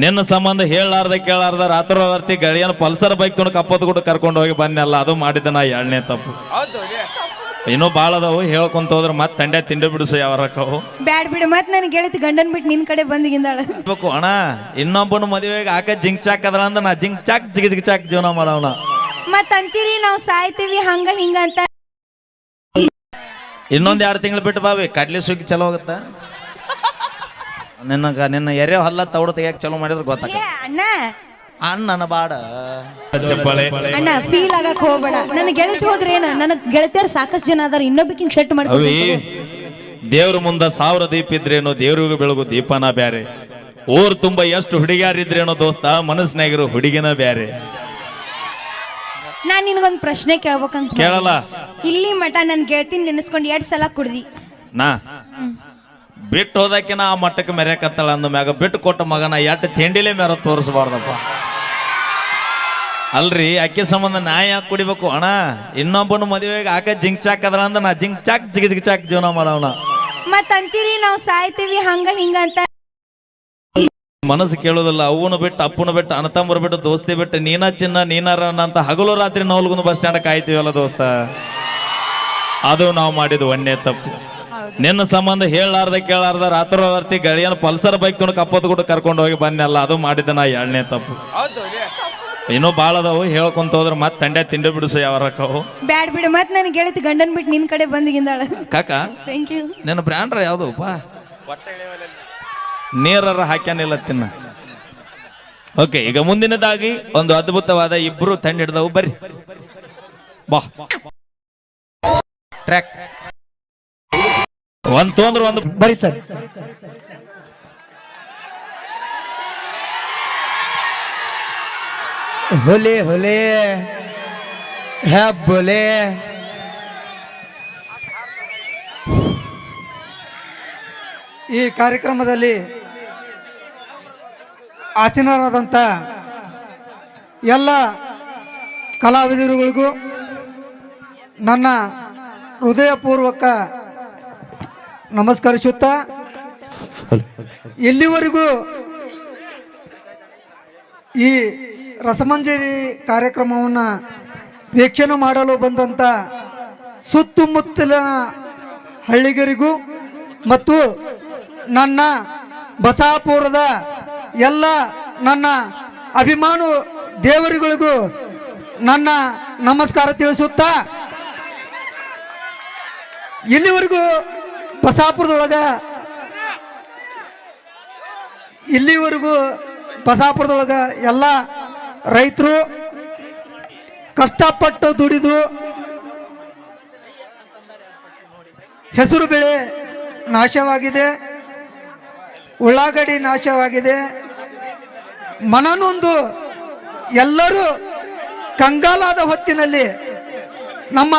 ನಿನ್ನ ಸಂಬಂಧ ಹೇಳಾರ್ದ ಕೇಳಾರ್ದ ರಾತ್ರಿ ಗಳಿಯನ ಪಲ್ಸರ್ ಬೈಕ್ ತೊಗೊಂಡು ಕಪ್ಪತ್ತು ಕೂಡ ಕರ್ಕೊಂಡು ಹೋಗಿ ಬಂದೆಲ್ಲ ಅದು ಮಾಡಿದ ನಾ 2ನೇ ತಪ್ಪು. ಇನ್ನೂ ಭಾಳ ಅದಾವು ಹೇಳ್ಕೊಂತ ಹೋದ್ರೆ ಮತ್ತೆ ತಂಡೆ ತಿಂಡಿ ಬಿಡಿಸು ಯಾವರಕ್ಕವು ಬ್ಯಾಡ್ ಬಿಡು. ಮತ್ತೆ ನನ್ ಗೆಳತಿ ಗಂಡನ್ ಬಿಟ್ಟು ನಿನ್ ಕಡೆ ಬಂದಿಗಿಂದಾಳ ಅಣ್ಣ. ಇನ್ನೊಬ್ಬನ ಮದುವೆಗೆ ಆಕ ಜಿಂಕ್ ಚಾಕ್ ಅದ್ರ ಅಂದ್ರೆ ನಾ ಜಿಂಕ್ ಚಾಕ್ ಜಿಗ್ ಚಾಕ್ ಜೀವನ ಮಾಡವಣ. ಮತ್ ಅಂತೀರಿ ನಾವು ಸಾಯ್ತೀವಿ ಹಂಗ ಹಿಂಗ ಅಂತ. ಇನ್ನೊಂದ್ 2 ತಿಂಗಳು ಬಿಟ್ಟು ಬಾವಿ ಕಡ್ಲಿ ಸುಗ್ಗಿ ಚಲೋ ಹೋಗುತ್ತಾ. ನಿನ್ನ ಎರೆ ಹಲ್ಲ ತೌಡ ತೆಗಿಯಕ್ ಚಲೋ ಮಾಡಿದ್ರೆ ಗೊತ್ತಾಗ. ಅಣ್ಣ ಅಣ್ಣನ ಬಾಡ ಚಪ್ಪಾಳೆ ಅಣ್ಣ ಫೀಲ್ ಆಗಕ್ ಹೋಗ್ಬೇಡ. ನನ್ನ ಗೆಳತಿ ಹೋದ್ರೇನ ನನ್ನ ಗೆಳತಿಯರು ಸಾಕಷ್ಟು ಜನ ಅದಾರ. ಇನ್ನೊಬ್ಬಕಿನ್ ಸೆಟ್ ಅವಿ ಮಾಡ್ಕೊಳ್ಳಿ. ದೇವ್ರ ಮುಂದ 1000 ದೀಪ ಇದ್ರೇನು ದೇವ್ರಿಗೂ ಬೆಳಗು ದೀಪನ ಬ್ಯಾರೆ. ಊರ್ ತುಂಬಾ ಎಷ್ಟು ಹುಡುಗಿಯಾರಿದ್ರೇನೋ ದೋಸ್ತ ಮನಸ್ಸಿನಾಗಿರೋ ಹುಡುಗಿನ ಬ್ಯಾರೆ. ನಾನ್ ನಿನ್ಗೊಂದ್ ಪ್ರಶ್ನೆ ಕೇಳ್ಬೇಕಂತ ಕೇಳಲ್ಲ. ಇಲ್ಲಿ ಮಠ ನನ್ ಗೆಳತಿನ ನೆನೆಸ್ಕೊಂಡು 2 ಸಲ ಕುಡ್ದಿ. ನಾ ಬಿಟ್ಟು ಹೋದಕ್ಕಿನ ಆ ಮಟ್ಟಕ್ಕೆ ಮೆರೆಕತ್ತಳ ಅಂದ ಮ್ಯಾಗ ಬಿಟ್ಟು ಕೊಟ್ಟ ಮಗನ ಎಟ್ಟು ತಿಂಡಿಲೇ ಮೇರ ತೋರಿಸಬಾರ್ದಪ್ಪ. ಅಲ್ರಿ ಅಕ್ಕಿ ಸಂಬಂಧ ನಾ ಯಾಕೆ ಕುಡಿಬೇಕು ಅಣ್ಣ. ಇನ್ನೊಬ್ಬನ ಮದುವೆಗೆ ಆಕ ಜಿಂಕ್ ಚಾಕ್ ಅದ್ರ ಅಂದ್ರೆ ನಾ ಜಿಂಕ್ ಚಾಕ್ ಜಿಗ್ ಚಾಕ್ ಜೀವನ ಮಾಡವಣ. ಮತ್ ಅಂತೀರಿ ನಾವು ಸಾಯ್ತೀವಿ ಹಂಗ ಹಿಂಗ ಅಂತ. ಮನಸ್ಸು ಕೇಳೋದಿಲ್ಲ. ಅವ್ವನು ಬಿಟ್ಟು ಅಪ್ಪನ ಬಿಟ್ಟು ಅಣ್ಣತಮ್ಮರು ಬಿಟ್ಟು ದೋಸ್ತಿ ಬಿಟ್ಟು ನೀನ ಚಿನ್ನ ನೀನಾರ ಅಂತ ಹಗಲು ರಾತ್ರಿ ನವಲ್ಗುಂದು ಬಸ್ ಸ್ಟ್ಯಾಂಡ್ ಕಾಯ್ತೀವಲ್ಲ ದೋಸ್ತ, ಅದು ನಾವು ಮಾಡಿದ 1ನೇ ತಪ್ಪು. ನಿನ್ನ ಸಂಬಂಧ ಹೇಳಾರ್ದ ಕೇಳಾರ್ದ ರಾತ್ರಿ ಗಳಿಯನ ಪಲ್ಸರ್ ಬೈಕ್ ತೊಗೊಂಡು ಕಪ್ಪತ್ತು ಕೂಡ ಕರ್ಕೊಂಡು ಹೋಗಿ ಬಂದೆಲ್ಲ ಅದು ಮಾಡಿದ ನಾ 2ನೇ ತಪ್ಪು. ಇನ್ನೂ ಭಾಳ ಅದಾವು ಹೇಳ್ಕೊಂತ ಹೋದ್ರೆ ಮತ್ತೆ ತಂಡೆ ತಿಂಡಿ ಬಿಡಿಸು ಯಾವರಕ್ಕವು ಬ್ಯಾಡ್ ಬಿಡು. ಮತ್ತೆ ನನ್ ಗೆಳತಿ ಗಂಡನ್ ಬಿಟ್ಟು ನಿನ್ ಕಡೆ ಬಂದಿಗಿಂದಾಳ. ಕಾಕ ಥ್ಯಾಂಕ್ ಯು. ನಿನ್ನ ಬ್ರ್ಯಾಂಡ್ರ ಯಾವ್ದು ಬಾ ನೀರರ ಹಾಕ್ಯಾನಿಲ್ಲ ತಿನ್ನ. ಓಕೆ, ಈಗ ಮುಂದಿನದಾಗಿ ಒಂದು ಅದ್ಭುತವಾದ ಇಬ್ರು ತಂಡ ಹಿಡ್ದವು. ಬರ್ರಿ ಬಾ ಟ್ರ್ಯಾಕ್ ಒಂದ್ ತೊಂದ್ರೆ ಒಂದು ಬರಿ ಸರ್. ಹೋಲೆ ಹೋಲೆ ಹ್ಯಾ ಬೋಲೆ. ಈ ಕಾರ್ಯಕ್ರಮದಲ್ಲಿ ಆಸೀನರಾದಂಥ ಎಲ್ಲ ಕಲಾವಿದರುಗಳಿಗೂ ನನ್ನ ಹೃದಯಪೂರ್ವಕ ನಮಸ್ಕರಿಸುತ್ತಾ, ಇಲ್ಲಿವರೆಗೂ ಈ ರಸಮಂಜರಿ ಕಾರ್ಯಕ್ರಮವನ್ನು ವೀಕ್ಷಣೆ ಮಾಡಲು ಬಂದಂಥ ಸುತ್ತಮುತ್ತಲಿನ ಹಳ್ಳಿಗರಿಗೂ ಮತ್ತು ನನ್ನ ಬಸಾಪುರದ ಎಲ್ಲ ನನ್ನ ಅಭಿಮಾನ ದೇವರುಗಳಿಗೂ ನನ್ನ ನಮಸ್ಕಾರ ತಿಳಿಸುತ್ತಾ, ಇಲ್ಲಿವರೆಗೂ ಬಸಾಪುರದೊಳಗ ಎಲ್ಲ ರೈತರು ಕಷ್ಟಪಟ್ಟು ದುಡಿದು ಹೆಸರು ಬೆಳೆ ನಾಶವಾಗಿದೆ, ಉಳ್ಳಾಗಡ್ಡಿ ನಾಶವಾಗಿದೆ. ಮನನೊಂದು ಎಲ್ಲರೂ ಕಂಗಾಲಾದ ಹೊತ್ತಿನಲ್ಲಿ ನಮ್ಮ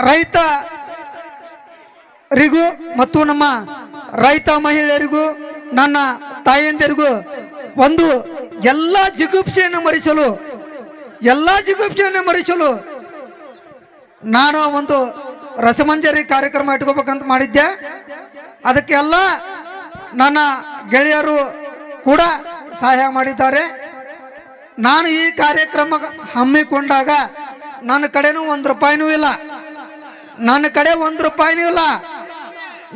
ರೈತರಿಗೂ ಮತ್ತು ನಮ್ಮ ರೈತ ಮಹಿಳೆಯರಿಗೂ ನನ್ನ ತಾಯಂದಿರಿಗೂ ಒಂದು ಎಲ್ಲ ಜಿಗುಪ್ಸೆಯನ್ನು ಮರೆಸಲು ನಾನು ಒಂದು ರಸಮಂಜರಿ ಕಾರ್ಯಕ್ರಮ ಇಟ್ಕೋಬೇಕಂತ ಮಾಡಿದ್ದೆ. ಅದಕ್ಕೆ ಎಲ್ಲ ನನ್ನ ಗೆಳೆಯರು ಕೂಡ ಸಹಾಯ ಮಾಡಿದ್ದಾರೆ. ನಾನು ಈ ಕಾರ್ಯಕ್ರಮ ಹಮ್ಮಿಕೊಂಡಾಗ ನನ್ನ ಕಡೆನೂ 1 ರೂಪಾಯಿನೂ ಇಲ್ಲ,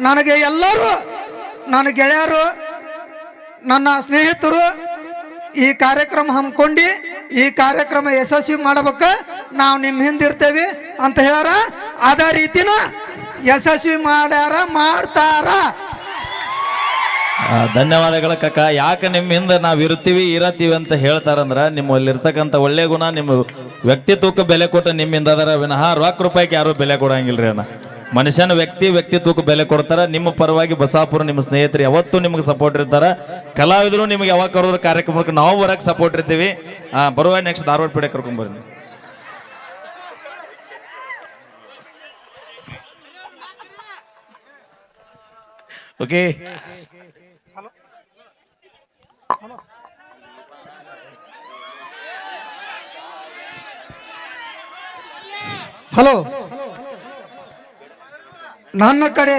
ನನಗೆ ಎಲ್ಲರೂ ನನ್ನ ಗೆಳೆಯರು ನನ್ನ ಸ್ನೇಹಿತರು ಈ ಕಾರ್ಯಕ್ರಮ ಹಮ್ಮಿಕೊಂಡು ಈ ಕಾರ್ಯಕ್ರಮ ಯಶಸ್ವಿ ಮಾಡಬೇಕು, ನಾವು ನಿಮ್ಮ ಹಿಂದಿರ್ತೇವೆ ಅಂತ ಹೇಳ್ಯಾರ. ಅದೇ ರೀತಿನ ಯಶಸ್ವಿ ಮಾಡ್ತಾರ. ಧನ್ಯವಾದಗಳ ಕಕ್ಕ. ಯಾಕೆ ನಿಮ್ಮ ಹಿಂದೆ ನಾವು ಇರತ್ತೀವಿ ಅಂತ ಹೇಳ್ತಾರಂದ್ರ ನಿಮ್ಮಲ್ಲಿರ್ತಕ್ಕಂಥ ಒಳ್ಳೆ ಗುಣ, ನಿಮ್ಮ ವ್ಯಕ್ತಿತ್ವಕ್ಕೆ ಬೆಲೆ ಕೊಟ್ಟು ನಿಮ್ಮಿಂದ ಅದರ ವಿನಃ ₹1 ಯಾರು ಬೆಲೆ ಕೊಡಂಗಿಲ್ರಿ ಅಣ್ಣ. ಮನುಷ್ಯನ ವ್ಯಕ್ತಿತ್ವಕ್ಕೆ ಬೆಲೆ ಕೊಡ್ತಾರ. ನಿಮ್ಮ ಪರವಾಗಿ ಬಸಾಪುರ ನಿಮ್ಮ ಸ್ನೇಹಿತರು ಯಾವತ್ತೂ ನಿಮಗೆ ಸಪೋರ್ಟ್ ಇರ್ತಾರ. ಕಲಾವಿದರು ನಿಮಗೆ ಯಾವಾಗ ಕರೋದ್ರ ಕಾರ್ಯಕ್ರಮಕ್ಕೆ ನಾವು ಬರಕ್ಕೆ ಸಪೋರ್ಟ್ ಇರ್ತೀವಿ. ಬರುವ ನೆಕ್ಸ್ಟ್ ಧಾರವಾಡ ಪೀಡೆ ಕರ್ಕೊಂಡ್ಬರ್ರಿ. Okay, hello. ನನ್ನ ಕಡೆ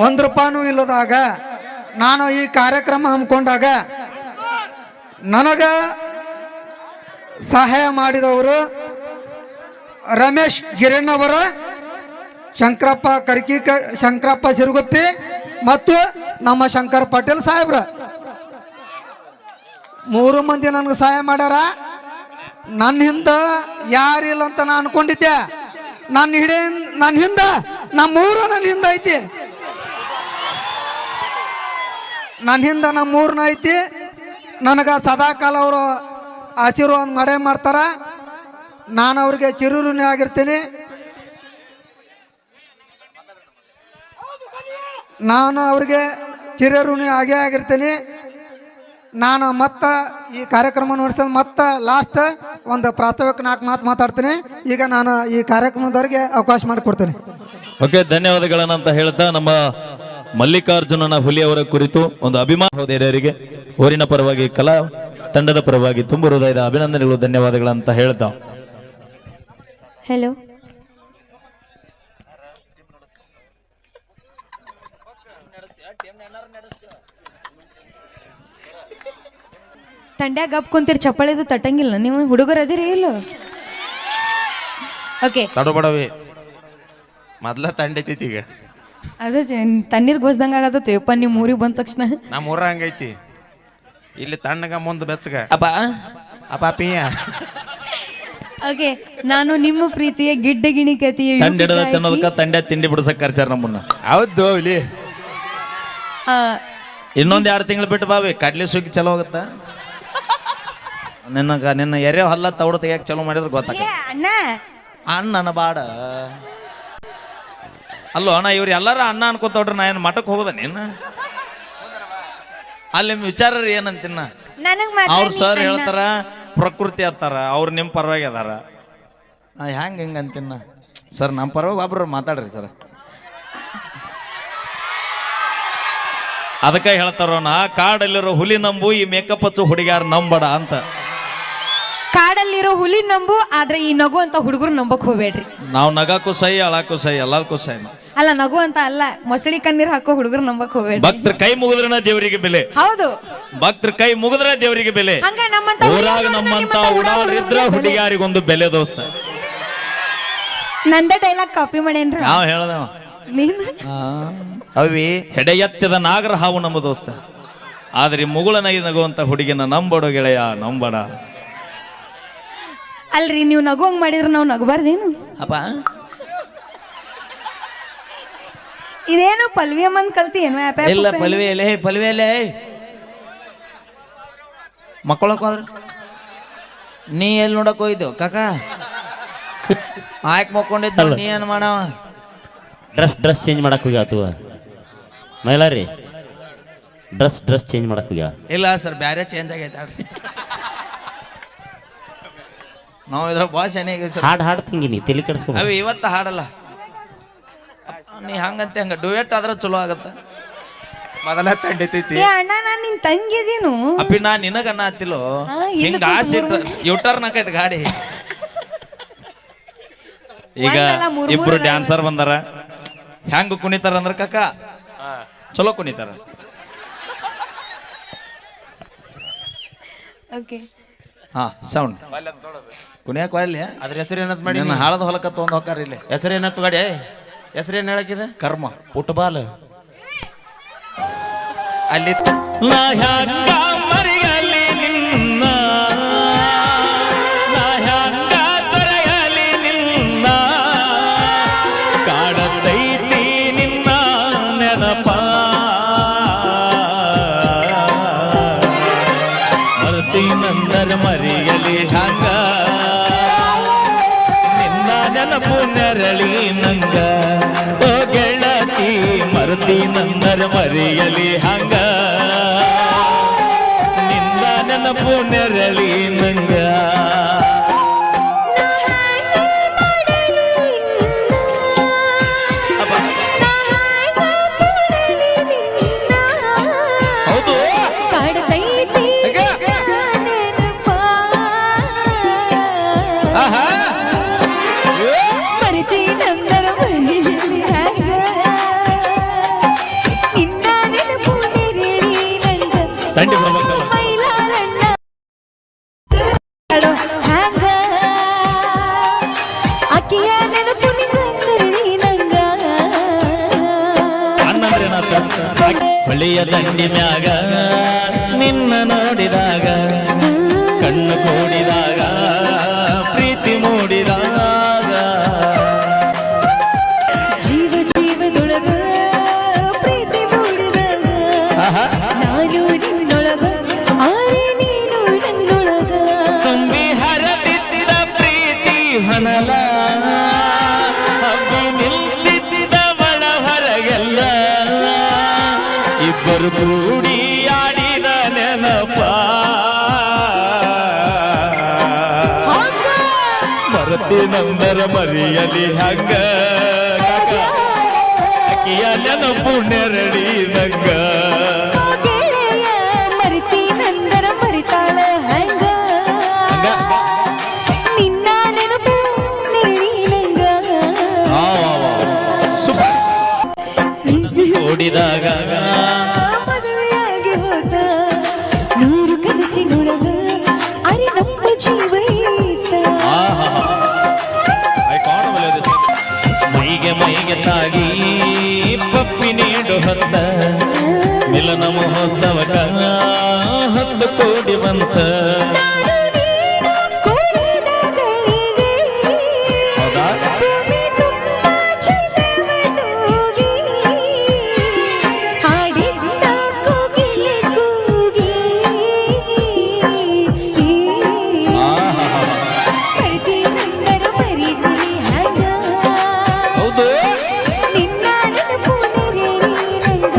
1 ರೂಪಾಯಿನೂ ಇಲ್ಲದಾಗ ನಾನು ಈ ಕಾರ್ಯಕ್ರಮ ಹಮ್ಮಿಕೊಂಡಾಗ ನನಗ ಸಹಾಯ ಮಾಡಿದವರು ರಮೇಶ್ ಗಿರಣ್ಣವರ, ಶಂಕರಪ್ಪ ಶಂಕರಪ್ಪ ಸಿರುಗುಪ್ಪಿ ಮತ್ತು ನಮ್ಮ ಶಂಕರ್ ಪಾಟೀಲ್ ಸಾಹೇಬ್ರ 3 ಮಂದಿ ನನಗೆ ಸಹಾಯ ಮಾಡ್ಯಾರ. ನನ್ನ ಹಿಂದ ಯಾರಿಲ್ಲ ಅಂತ ನಾನು ಅನ್ಕೊಂಡಿದ್ದೆ. ನನ್ನ ಹಿಂದ ನಮ್ಮೂರು ನನ್ನ ಹಿಂದ ಐತಿ. ನನ್ನ ಹಿಂದ ನಮ್ಮೂರ್ನ ಐತಿ. ನನಗೆ ಸದಾಕಾಲ ಅವರು ಆಶೀರ್ವಾದ ಮಾಡೇ ಮಾಡ್ತಾರ. ನಾನು ಅವ್ರಿಗೆ ಚಿರುಋಣಿ ಆಗಿರ್ತೀನಿ. ನಾನು ಅವ್ರಿಗೆ ಚಿರಋಣಿ ಆಗೇ ಆಗಿರ್ತೀನಿ. ನಾನು ಮತ್ತೆ ಈ ಕಾರ್ಯಕ್ರಮ ನೋಡ್ತೀನಿ. ಮತ್ತೆ ಲಾಸ್ಟ್ ಒಂದು ಪ್ರಾಸ್ತಾವಿಕ 4 ಮಾತು ಮಾತಾಡ್ತೀನಿ. ಈಗ ನಾನು ಈ ಕಾರ್ಯಕ್ರಮದವರಿಗೆ ಅವಕಾಶ ಮಾಡಿಕೊಡ್ತೀನಿ. ಓಕೆ, ಧನ್ಯವಾದಗಳನ್ನಂತ ಹೇಳ್ತಾ ನಮ್ಮ ಮಲ್ಲಿಕಾರ್ಜುನನ ಹುಲಿಯವರ ಕುರಿತು ಒಂದು ಅಭಿಮಾನ ಹಿರಿಯರಿಗೆ ಊರಿನ ಪರವಾಗಿ ಕಲಾ ತಂಡದ ಪರವಾಗಿ ತುಂಬ ಹೃದಯದ ಅಭಿನಂದನೆಗಳು, ಧನ್ಯವಾದಗಳಂತ ಹೇಳ್ತಾ ಹಲೋ ತಂಡ್ಯಾಗ ಗಪ್ ಕುಂತೀರಿ, ಚಪ್ಪಳಿದು ತಟ್ಟಂಗಿಲ್ಲ ನೀವು ಹುಡುಗರು ಅದಿರಿ ಇಲ್ಲ? ಓಕೆ, ತಡಬಡವಿ ಮೊದ್ಲ ತಂಡೈತಿ. ಈಗ ಅದು ತಣ್ಣೀರ್ ಗೋಸ್ದಂಗ ಆಗತ್ತ ಯಪ್ಪ. ನಿಮ್ಮ ಊರಿಗೆ ಬಂದ ತಕ್ಷಣ ನಮ್ಮ ಊರ ಹಂಗೈತಿ. ಇಲ್ಲಿ ತಣ್ಣಗ ಮುಂದೆ ಬೆಚ್ಚಗ ಅಪ್ಪ ಅಪ್ಪ ಪಿಯ. ಓಕೆ, ನಾನು ನಿಮ್ಮ ಪ್ರೀತಿಯ ಗಿಡ್ಡ ಗಿಣಿ ಕತಿಯ ತಂಡಿಡದ ತಿನ್ನೋದಕ್ಕ ತಂಡೆ ತಿಂಡಿ ಬಿಡ್ಸಕ್ ಕರ್ಸ್ಯಾರ ನಮ್ಮನ್ನ. ಹೌದು ಇಲ್ಲಿ ಇನ್ನೊಂದ್ 2 ತಿಂಗಳು ಬಿಟ್ಟು ಬಾವಿ ಕಡ್ಲಿ ಸುಗ್ಗಿ ಚಲೋ ಹೋಗುತ್ತ. ನಿನ್ನ ಎರೆ ಹೊಲ್ಲ ತೌಡ ತೆಗಿಯಕ್ ಚಲೋ ಮಾಡಿದ್ರೆ ಗೊತ್ತಾಗ. ಅಣ್ಣ ಅಣ್ಣನ ಬಾಡ ಅಲ್ಲೋ ಅಣ್ಣ, ಇವ್ರು ಎಲ್ಲಾರ ಅಣ್ಣ ಅನ್ಕೋತವ್ರ. ನಾ ಏನು ಮಠಕ್ಕೆ ಹೋಗೋದ ನೀನು? ಅಲ್ಲಿ ವಿಚಾರ ಏನಂತಿನ್ನ ನನಗ್ ಅವ್ರ ಸರ್ ಹೇಳ್ತಾರ ಪ್ರಕೃತಿ ಅತ್ತಾರ, ಅವ್ರು ನಿಮ್ಮ ಪರವಾಗಿ ಅದಾರ. ಹ್ಯಾಂಗ ಹಿಂಗಂತಿನ್ನ ಸರ್, ನಮ್ಮ ಪರವಾಗಿ ಒಬ್ರು ಮಾತಾಡ್ರಿ ಸರ್. ಅದಕ್ಕೆ ಹೇಳ್ತಾರ ನಾ ಕಾಡಲ್ಲಿರೋ ಹುಲಿ ನಂಬು, ಈ ಮೇಕಪ್ ಹಚ್ಚು ಹುಡುಗ್ಯಾರ ನಂಬಡ ಅಂತ. ಕಾಡಲ್ಲಿರೋ ಹುಲಿ ನಂಬು, ಆದ್ರೆ ಈ ನಗು ಅಂತ ಹುಡುಗರು ನಂಬಕ್ ಹೋಗ್ಬೇಡ್ರಿ. ನಾವು ನಗಾಕು ಸೈ, ಅಳಾಕು ಸೈ, ಎಲ್ಲದಕ್ಕೂ ಸೈ. ಅಲ್ಲ, ನಗು ಅಂತ ಅಲ್ಲ, ಮೊಸಳಿ ಕಣ್ಣೀರ್ ಹಾಕೋ ಹುಡುಗರು ನಂಬಕ್ ಹೋಗ್ಬೇಡ್ರಿ. ಭಕ್ತರ ಕೈ ಮುಗಿದ್ರನ ದೇವರಿಗೆ ಬೆಲೆ. ಹೌದು, ಭಕ್ತರ ಕೈ ಮುಗಿದ್ರೆ ದೇವರಿಗೆ ಬೆಲೆ. ಹಂಗ ನಮ್ಮಂತ ಊರಾಗ ನಮ್ಮಂತ ಉಡಾಳಿದ್ರ ಹುಡುಗಿಯಾರಿಗೊಂದು ಬೆಲೆ ದೋಸ್ತ. ನಂದ ಡೈಲಾಗ್ ಕಾಪಿ ಮಾಡೇನ್ರಿ ನಾವು ಹೇಳ್ದ ನೀನು. ಅವಿ ಹೆಡೆ ಎತ್ತಿದ ನಾಗರ ಹಾವು ನಮ್ಮ ದೋಸ್ತ. ಆದ್ರೆ ಮುಗುಳನ ನಗುವಂತ ಹುಡುಗಿನ ನಂಬಡು ಗೆಳೆಯ, ನಂಬಡ. ಅಲ್ರಿ, ನೀವು ನಗುವಂಗ್ ಮಾಡಿದ್ರೆ ನಾವು ನಗಬಾರ್ದೇನು? ಅಪ್ಪ ಇದೇನು ಪಲ್ವಿಯಮ್ಮನ್ ಕಲ್ತಿ ಏನು? ಇಲ್ಲ ಪಲ್ವಿ ಎಲೆ, ಪಲ್ವಿ ಎಲೆ ಮಕ್ಕಳಕ್ ಹೋದ್ರ ನೀ ಎಲ್ಲಿ ನೋಡಕ್ ಹೋಗಿದ್ದೆವು ಕಾಕ? ಆಯ್ಕೆ ಮಕ್ಕೊಂಡಿದ್ದ ನೀ ಏನ್ ಮಾಡವ? ಡ್ರೆಸ್ ಚೇಂಜ್ ಮಾಡಕ್ ಹೋಗ್ಯಾವ ಮೈಲಾರಿ. ಡ್ರೆಸ್ ಚೇಂಜ್ ಮಾಡಕ್ ಹೋಗ್ಯಾವ. ಇಲ್ಲ ಸರ್, ಬ್ಯಾರೆ ಚೇಂಜ್ ಆಗೈತೆ. ನಾವು ಇದ್ರ ಬಾಸ್ ಏನಾಗ ಹಾಡ್ ತಂಗಿ ನೀ ತಲೆ ಕೆಡಿಸ್ಕೊ. ಅವಿ ಇವತ್ತ ಹಾಡಲ್ಲ ನೀ ಹಂಗಂತೆ ಹಂಗ ಡುಯೆಟ್ ಆದ್ರೆ ಚಲೋ ಆಗತ್ತ. ಮೊದಲ ತಂಡೈತಿ. ಏ ಅಣ್ಣ, ನಾನ್ ನಿನ್ ತಂಗಿದೀನು. ಅಪ್ಪಿ ನಾ ನಿನಗನ್ನ ಹತ್ತಿಲ್ಲೋ, ಹಿಂಗ ಆಸೆ ಯುಟರ್ನ್ ಹಾಕೈತಿ ಗಾಡಿ. ಈಗ ಇಬ್ರು ಡ್ಯಾನ್ಸರ್ ಬಂದಾರ. ಹೆಂಗ ಕುಣಿತಾರ ಅಂದ್ರ ಕಾಕ ಚಲೋ ಕುಣಿತಾರ. ಓಕೆ, ಹಾ ಸೌಂಡ್ ಕುಣಿಯಕ್ ಅಲ್ಲಿ ಅದ್ರ ಹೆಸರು ಏನತ್ ಮಾಡಿ ಹಾಳದ ಹೊಲಕ್ಕ ತೊಗೊಂಡ್ ಹೋಗಾರ. ಇಲ್ಲಿ ಹೆಸರು ಏನತ್ ಗಾಡಿ? ಹೆಸರೇನ್ ಹೇಳಕ್ಕಿದೆ? ಕರ್ಮ ಫುಟ್ಬಾಲ್. ಅಲ್ಲಿ ಮರಿಗಲಿ ನಿನ್ನ, ತೊರೆಯಲಿ ನಿನ್ನ, ಕಾಡದೈತಿ ನಿನ್ನ ನೆನಪ. ಮರ್ತಿ ನಂದರ ಮರಿಯಲಿ ಹಂಗ, ನಿನ್ನ ನೆನಪು ನೆರಳಿ ನಂಗ. ಓ ಗೆಳತಿ ಮರ್ತಿ ನಂದರ ಮರಿಯಲಿ ಹಂಗ, ನಿನ್ನ ನೆನಪು ನೆರಳಿ ನಂಗ. ಹೌದು ತಂಡಿ ಬರ್ಬೇಕಲ್ಲ. ಹೊಳೆಯ ದಂಡಿ ಮ್ಯಾಗ ನಿನ್ನ ನೋಡಿದಾಗ ಕಣ್ಣು ಕೂಡಿದಾಗ ಪ್ರೀತಿ ಮೂಡಿದಾಗ ಜೀವ ಜೀವದೊಳಗ ಪ್ರೀತಿ ಮೂಡಿದಾಗ ನಾನು ನಿನ್ನೊಳಗ ಆರೆ ನೀನು ನನ್ನೊಳಗ ತುಂಬಿ ಹರದಿದ್ದ ಪ್ರೀತಿ ಹೊನಲ ಹಬ್ಬಿ ನಿಲ್ತಿದ್ದ ಮಳ ಹೊರಗೆಲ್ಲ ಇಬ್ಬರು ಕೂಡಿ ಆಡಿದ ನೆನಪ ಮರತಿ ನಂದರ ಮರಿಯಲಿ ಹಂಗ ಅಕ್ಕಿಯ ನೆನಪು ನೆರಳಿ ನಂಗ ಗೆಳೆಯ ಮರಿತಿ ನಂದರ ಮರಿತಾಳ ಹಂಗ ನಿನ್ನ ನೆನಪು ನೆರಳಿ ನಂಗ ಓಡಿದಾಗ ಮದುವೆಯಾಗಿ ಹೋದ ನೂರು ಕನಸಿನೊಳಗ ಅರೆ ನಮ್ಮ ಜೀವ ಈತ. ಮೈಗೆ ಮೈಗೆ ತಾಗಿ ಪಪ್ಪಿ ನೀಡು ಹೊತ್ತ ಮಿಲನ ಮಹೋತ್ಸವಕ ಹತ್ತು ಕೋಟಿ ಬಂತ ನಾನು ನೀನು ಕೂಡಿದ ಗಳಿಗೆ ಹೌದಾ? ಭೂಮಿ ತುಂಬ ಚಂದವನೂಗಿ ಹಾಡಿದ್ದ ಕೋಗಿಲೆ ಕೂಗಿ ಮರಿತಿ ನಂದರ ಮರಿತಿ ಹಂಗ ಹೌದು ನಿನ್ನ ನೆನಪು ನೆರಳಿ ನಂಗ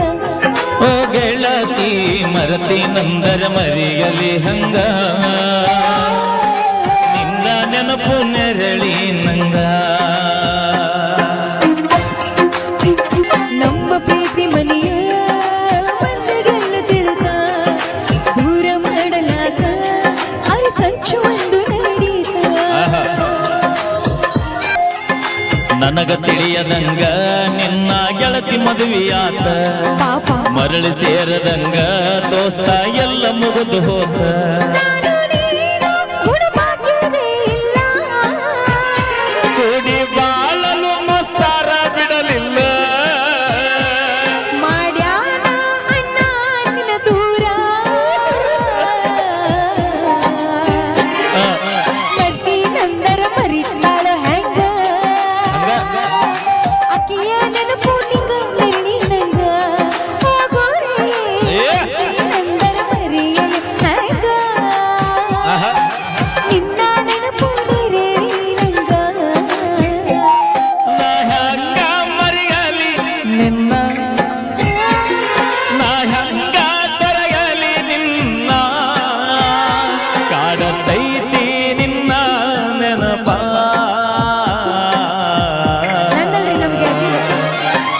ಓ ಗೆಳತಿ ಮರತಿ ನಂದರ ಮರಿಯಲಿ ಹಂಗ ನಿನ್ನ ನೆನಪು ನೆರಳಿ ನಂಗ ನಮ್ಮ ಪ್ರೀತಿ ಮನೆಯ ಮಂದಿಗೆಲ್ಲ ತಿಳಿದ ದೂರ ಮಾಡಲಾಗ ಅರೆ ಸಂಚು ಒಂದು ನಡೀತ ನನಗ ತಿಳಿಯದಂಗ ನಿನ್ನ ಗೆಳತಿ ಮದುವೆಯಾತ ಪಾಪ ಮರಳಿ ಸೇರದಂಗ ದೋಸ್ತ ಎಲ್ಲ ಮುಗಿದು ಹೋತ ನಾನು ನೀನು ಗುಣಭಾಗ್ಯವೇ ಇಲ್ಲ ಕೂಡಿ ಬಾಳಲು ಮಸ್ತಾರ ಬಿಡಲಿಲ್ಲ ಮಾಡ್ಯಾನ ಅಣ್ಣ ನಿನ್ನ ದೂರ ಮರ್ತಿ ನಂದರ ಮರಿತಾಳ ಹೆಂಗ ಅಕ್ಕಿಯ ನೆನಪು ನಿಂಗ ನೆರಳಿ ನಂಗ ಹೋಗೋರೆ ನಂದರ ಮರಿಯಲಿ ಹೆಂಗ ನಿನ್ನ ನೆನಪು ನೆರಳಿ ನಂಗ ನಾ ಹಂಗ ಮರೆಯಲಿ ನಿನ್ನ ನಾ ಹಂಗ ತೊರಗಲಿ ನಿನ್ನ ಕಾಡತೈತಿ ನಿನ್ನ ನೆನಪ ನನ್ನಲ್ರಿ ನಮ್ಗೆ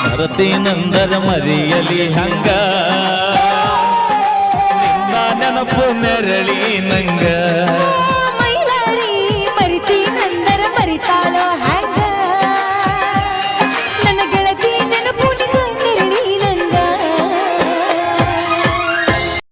ಮರತಿ ನಂದರ ಮರಿಯಲಿ ಹಂಗ ನಿನ್ನ ನೆನಪು